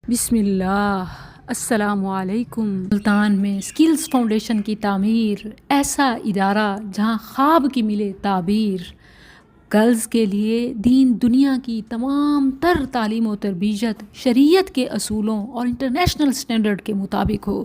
بسم اللہ، السلام علیکم۔ ملتان میں سکلز فاؤنڈیشن کی تعمیر، ایسا ادارہ جہاں خواب کی ملے تعبیر، گرلز کے لیے دین دنیا کی تمام تر تعلیم و تربیت شریعت کے اصولوں اور انٹرنیشنل سٹینڈرڈ کے مطابق ہو،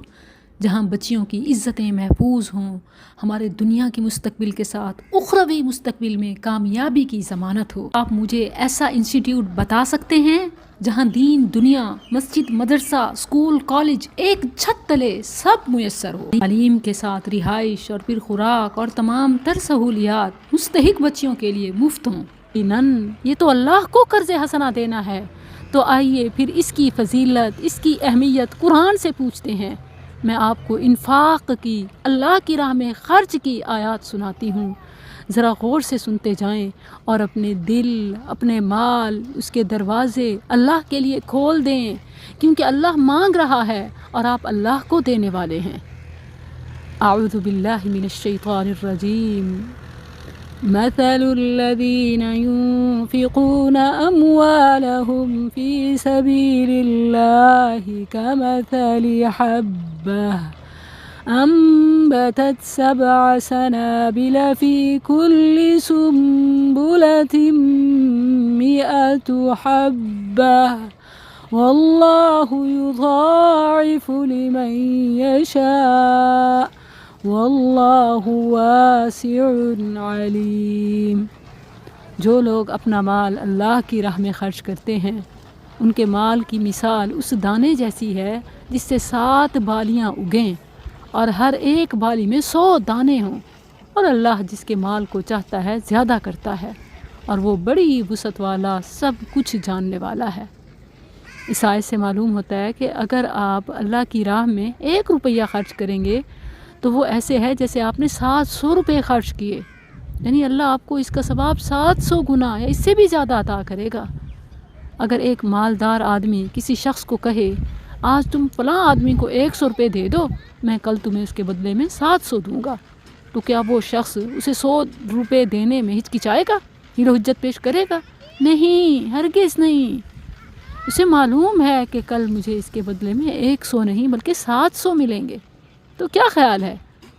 جہاں بچیوں کی عزتیں محفوظ ہوں، ہمارے دنیا کے مستقبل کے ساتھ اخروی مستقبل میں کامیابی کی ضمانت ہو۔ آپ مجھے ایسا انسٹیٹیوٹ بتا سکتے ہیں جہاں دین دنیا، مسجد، مدرسہ، اسکول، کالج ایک چھت تلے سب میسر ہو، تعلیم کے ساتھ رہائش اور پھر خوراک اور تمام تر سہولیات مستحق بچیوں کے لیے مفت ہوں؟ یہ تو اللہ کو قرض حسنہ دینا ہے، تو آئیے پھر اس کی فضیلت، اس کی اہمیت قرآن سے پوچھتے ہیں۔ میں آپ کو انفاق کی، اللہ کی راہ میں خرچ کی آیات سناتی ہوں، ذرا غور سے سنتے جائیں اور اپنے دل، اپنے مال، اس کے دروازے اللہ کے لیے کھول دیں، کیونکہ اللہ مانگ رہا ہے اور آپ اللہ کو دینے والے ہیں۔ اعوذ باللہ من الشیطان الرجیم۔ مثل الذین ينفقون اموالهم فی سبیل اللہ کمثل حبہ أنبتت 7 سنابل في كل سنبلة 100 حبة والله يضاعف لمن يشاء والله واسع عليم۔ جو لوگ اپنا مال اللہ کی راہ میں خرچ کرتے ہیں، ان کے مال کی مثال اس دانے جیسی ہے جس سے 7 بالیاں اگیں اور ہر ایک بالی میں 100 دانے ہوں، اور اللہ جس کے مال کو چاہتا ہے زیادہ کرتا ہے، اور وہ بڑی وسعت والا، سب کچھ جاننے والا ہے۔ اس آیت سے معلوم ہوتا ہے کہ اگر آپ اللہ کی راہ میں 1 روپیہ خرچ کریں گے تو وہ ایسے ہے جیسے آپ نے 700 روپے خرچ کیے، یعنی اللہ آپ کو اس کا ثواب 700 گنا یا اس سے بھی زیادہ عطا کرے گا۔ اگر ایک مالدار آدمی کسی شخص کو کہے آج تم فلاں آدمی کو 100 روپے دے دو، میں کل تمہیں اس کے بدلے میں 700 دوں گا، تو کیا وہ شخص اسے 100 روپے دینے میں ہچکچائے گا، حیل و حجت پیش کرے گا؟ نہیں، ہرگز نہیں۔ اسے معلوم ہے کہ کل مجھے اس کے بدلے میں 100 نہیں بلکہ 700 ملیں گے۔ تو کیا خیال ہے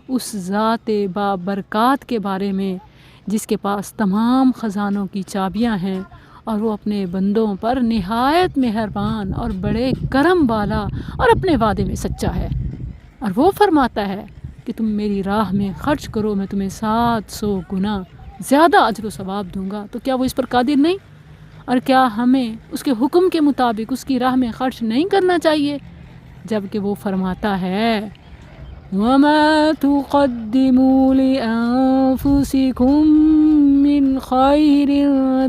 اس ذات بابرکات کے بارے میں جس کے پاس تمام خزانوں کی چابیاں ہیں، اور وہ اپنے بندوں پر نہایت مہربان اور بڑے کرم والا اور اپنے وعدے میں سچا ہے، اور وہ فرماتا ہے کہ تم میری راہ میں خرچ کرو، میں تمہیں 700 گنا زیادہ اجر و ثواب دوں گا۔ تو کیا وہ اس پر قادر نہیں؟ اور کیا ہمیں اس کے حکم کے مطابق اس کی راہ میں خرچ نہیں کرنا چاہیے؟ جبکہ وہ فرماتا ہے وَمَا تُقَدِّمُوا لِأَنفُسِكُم مِّن خَيْرٍ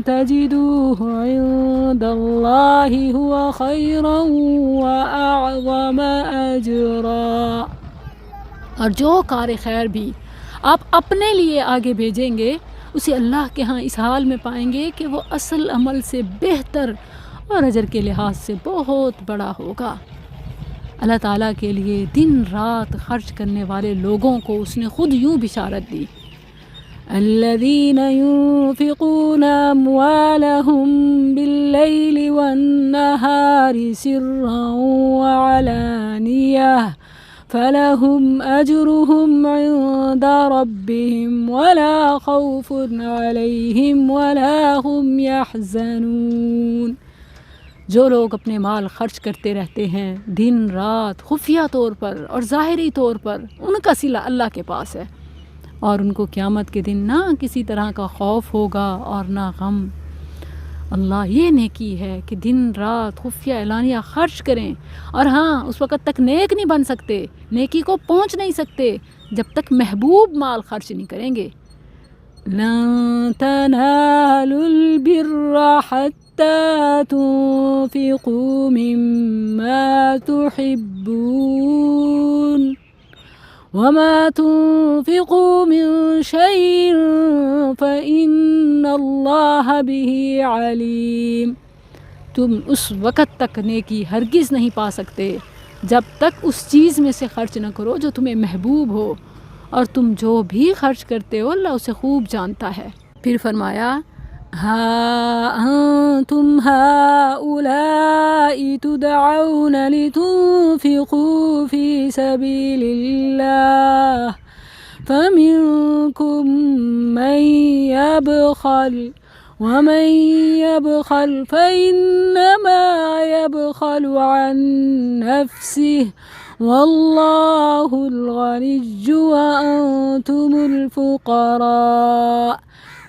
تَجِدُوهُ عِندَ اللَّهِ هُوَ خَيْرًا وَأَعْظَمَ أَجْرًا۔ اور جو کار خیر بھی آپ اپنے لیے آگے بھیجیں گے، اسے اللہ کے ہاں اس حال میں پائیں گے کہ وہ اصل عمل سے بہتر اور اجر کے لحاظ سے بہت بڑا ہوگا۔ اللہ تعالیٰ کے لیے دن رات خرچ کرنے والے لوگوں کو اس نے خود یوں بشارت دی، الذین ينفقون اموالهم باللیل والنہار سرا وعلانیہ فلهم اجرهم عند ربهم ولا خوف علیہم ولا هم يحزنون۔ جو لوگ اپنے مال خرچ کرتے رہتے ہیں دن رات، خفیہ طور پر اور ظاہری طور پر، ان کا صلہ اللہ کے پاس ہے، اور ان کو قیامت کے دن نہ کسی طرح کا خوف ہوگا اور نہ غم۔ اللہ یہ نیکی ہے کہ دن رات خفیہ اعلانیہ خرچ کریں، اور ہاں اس وقت تک نیک نہیں بن سکتے، نیکی کو پہنچ نہیں سکتے جب تک محبوب مال خرچ نہیں کریں گے۔ لن تنالوا البر حتى تنفقوا مما تحبون وما تنفقوا من شيء فإن الله به عليم۔ تم اس وقت تک نیکی ہرگز نہیں پا سکتے جب تک اس چیز میں سے خرچ نہ کرو جو تمہیں محبوب ہو، اور تم جو بھی خرچ کرتے ہو اللہ اسے خوب جانتا ہے۔ پھر فرمایا ها أنتم هؤلاء تدعون لتنفقوا في سبيل الله فمنكم من يبخل ومن يبخل فإنما يبخل عن نفسه والله الغني وأنتم الفقراء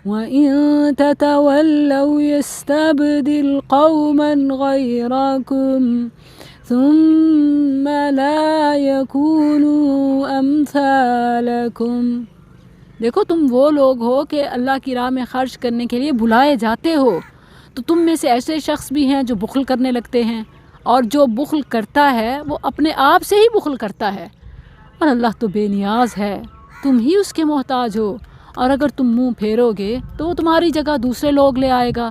وإن تتولوا يستبدل قوما غيركم ثم لا يكونوا أمثالكم۔ دیکھو تم وہ لوگ ہو کہ اللہ کی راہ میں خرچ کرنے کے لیے بلائے جاتے ہو، تو تم میں سے ایسے شخص بھی ہیں جو بخل کرنے لگتے ہیں، اور جو بخل کرتا ہے وہ اپنے آپ سے ہی بخل کرتا ہے، اور اللہ تو بے نیاز ہے، تم ہی اس کے محتاج ہو، اور اگر تم منہ پھیرو گے تو وہ تمہاری جگہ دوسرے لوگ لے آئے گا،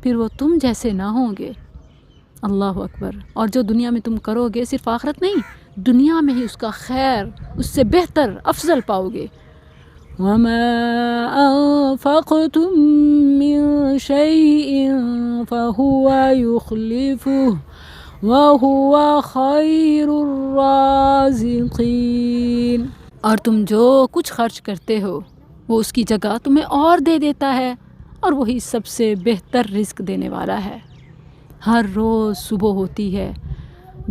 پھر وہ تم جیسے نہ ہوں گے۔ اللہ اکبر۔ اور جو دنیا میں تم کرو گے صرف آخرت نہیں، دنیا میں ہی اس کا خیر، اس سے بہتر افضل پاؤ گے۔ وَمَا أَنفَقْتُم مِّن شَيْءٍ فَهُوَ يُخْلِفُهُ وَهُوَ خَيْرُ الرَّازِقِينَ۔ اور تم جو کچھ خرچ کرتے ہو وہ اس کی جگہ تمہیں اور دے دیتا ہے، اور وہی سب سے بہتر رزق دینے والا ہے۔ ہر روز صبح ہوتی ہے،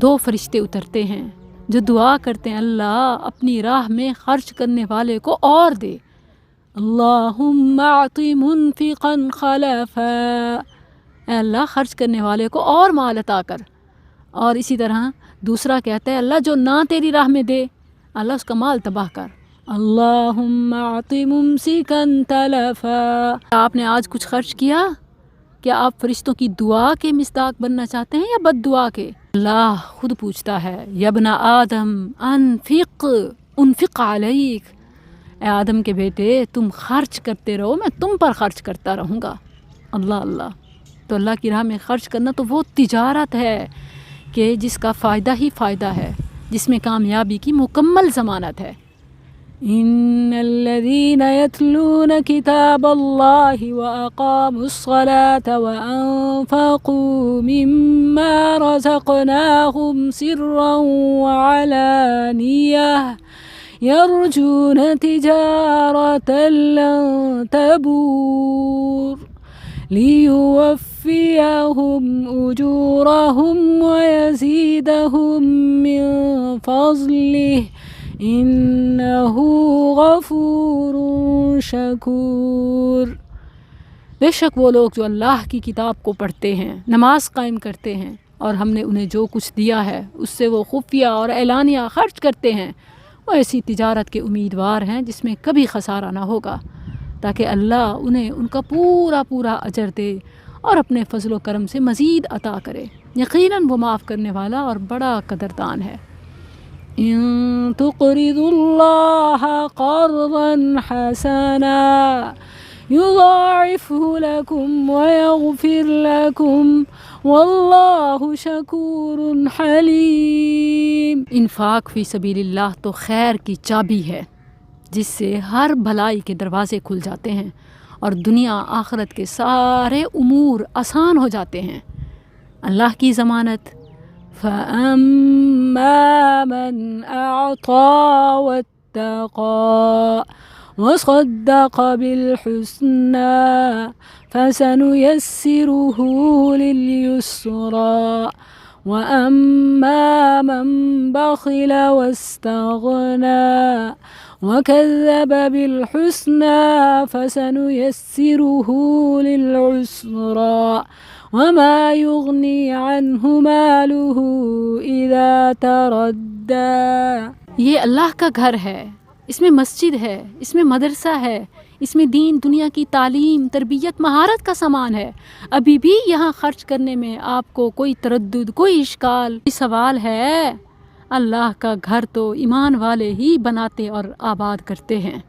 2 فرشتے اترتے ہیں جو دعا کرتے ہیں اللہ اپنی راہ میں خرچ کرنے والے کو اور دے، اللہم اعط منفقا خلفا، اے اللہ خرچ کرنے والے کو اور مال عطا کر۔ اور اسی طرح دوسرا کہتا ہے اللہ جو نہ تیری راہ میں دے اللہ اس کا مال تباہ کر، اللہم اعط ممسکا تلفا۔ آپ نے آج کچھ خرچ کیا؟ کیا آپ فرشتوں کی دعا کے مصداق بننا چاہتے ہیں یا بد دعا کے؟ اللہ خود پوچھتا ہے یا ابن آدم انفق علیک، اے آدم کے بیٹے تم خرچ کرتے رہو، میں تم پر خرچ کرتا رہوں گا۔ اللہ اللہ۔ تو اللہ کی راہ میں خرچ کرنا تو وہ تجارت ہے کہ جس کا فائدہ ہی فائدہ ہے، جس میں کامیابی کی مکمل ضمانت ہے۔ ان الذين يتلون كتاب الله واقاموا الصلاة وانفقوا مما رزقناهم سرا وعلانية يرجون تجارة لن تبور ليوفيهم أجورهم ويزيدهم من فضله انہ غفور شکور۔ بے شک وہ لوگ جو اللہ کی کتاب کو پڑھتے ہیں، نماز قائم کرتے ہیں، اور ہم نے انہیں جو کچھ دیا ہے اس سے وہ خفیہ اور اعلانیہ خرچ کرتے ہیں، وہ ایسی تجارت کے امیدوار ہیں جس میں کبھی خسارہ نہ ہوگا، تاکہ اللہ انہیں ان کا پورا پورا اجر دے اور اپنے فضل و کرم سے مزید عطا کرے۔ یقیناً وہ معاف کرنے والا اور بڑا قدردان ہے۔ ان تقرضوا اللہ قرضا حسنا یضاعفه لکم ویغفر لکم واللہ شکور حلیم۔ انفاق فی سبیل اللہ تو خیر کی چابی ہے جس سے ہر بھلائی کے دروازے کھل جاتے ہیں اور دنیا آخرت کے سارے امور آسان ہو جاتے ہیں۔ اللہ کی ضمانت فَأَمَّا مَنْ أَعْطَى وَاتَّقَى وَصَدَّقَ بِالْحُسْنَى فَسَنُيَسِّرُهُ لِلْيُسْرَى وَأَمَّا مَنْ بَخِلَ وَاسْتَغْنَى وَكَذَّبَ بِالْحُسْنَى فَسَنُيَسِّرُهُ لِلْعُسْرَى وما يغني عنه ماله اذا تردى۔ یہ اللہ کا گھر ہے، اس میں مسجد ہے، اس میں مدرسہ ہے، اس میں دین دنیا کی تعلیم، تربیت، مہارت کا سامان ہے۔ ابھی بھی یہاں خرچ کرنے میں آپ کو کوئی تردد، کوئی اشکال، کوئی سوال ہے؟ اللہ کا گھر تو ایمان والے ہی بناتے اور آباد کرتے ہیں۔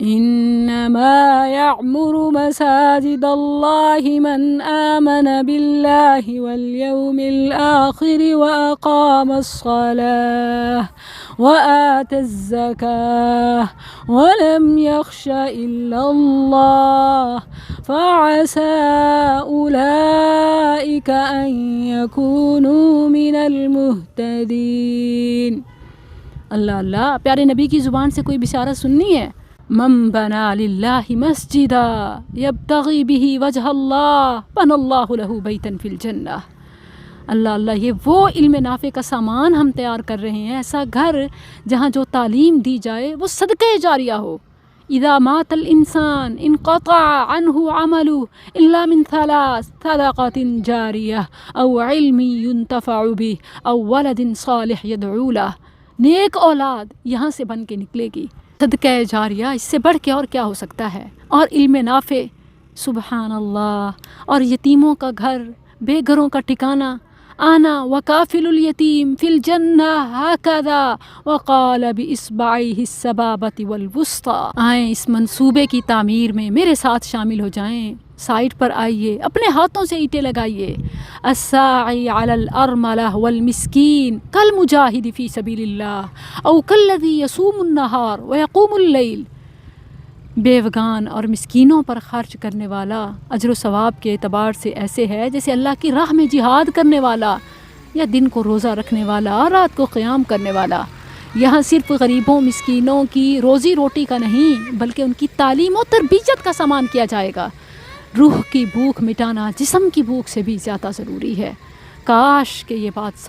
إنما يعمر مساجد الله من آمن بالله واليوم الآخر وأقام الصلاة وآتى الزكاة ولم يخش إلا الله فعسى أولئك أن يكونوا من المهتدين. اللہ پیارے نبی کی زبان سے کوئی بشارت سننی ہے. من بنا للہ مسجدا یبتغی بہ وجہ اللہ بنى اللہ لہ بیتا فی الجنہ. اللہ یہ وہ علم نافع کا سامان ہم تیار کر رہے ہیں، ایسا گھر جہاں جو تعلیم دی جائے وہ صدقہ جاریہ ہو. اذا مات الانسان انقطع عنہ عملہ الا من ثلاث صدقۃ جاریہ او علم ينتفع بہ او ولد صالح يدعو لہ. نیک اولاد یہاں سے بن کے نکلے گی. صدقہ جاریہ اس سے بڑھ کے اور کیا ہو سکتا ہے؟ اور علم نافع، سبحان اللہ. اور یتیموں کا گھر، بے گھروں کا ٹھکانہ. آنا وکافل الیتیم فی الجنہ ہکذا وقال باصبعیہ السبابۃ والوسطی. آئیں اس منصوبے کی تعمیر میں میرے ساتھ شامل ہو جائیں. سائٹ پر آئیے، اپنے ہاتھوں سے اینٹیں لگائیے. الساعی علی الارملہ والمسکین کالمجاہد فی سبیل اللہ او کالذی یصوم النہار ویقوم اللیل. بیوگان اور مسکینوں پر خرچ کرنے والا اجر و ثواب کے اعتبار سے ایسے ہے جیسے اللہ کی راہ میں جہاد کرنے والا، یا دن کو روزہ رکھنے والا، رات کو قیام کرنے والا. یہاں صرف غریبوں مسکینوں کی روزی روٹی کا نہیں بلکہ ان کی تعلیم و تربیت کا سامان کیا جائے گا. روح کی بھوک مٹانا جسم کی بھوک سے بھی زیادہ ضروری ہے. کاش کہ یہ بات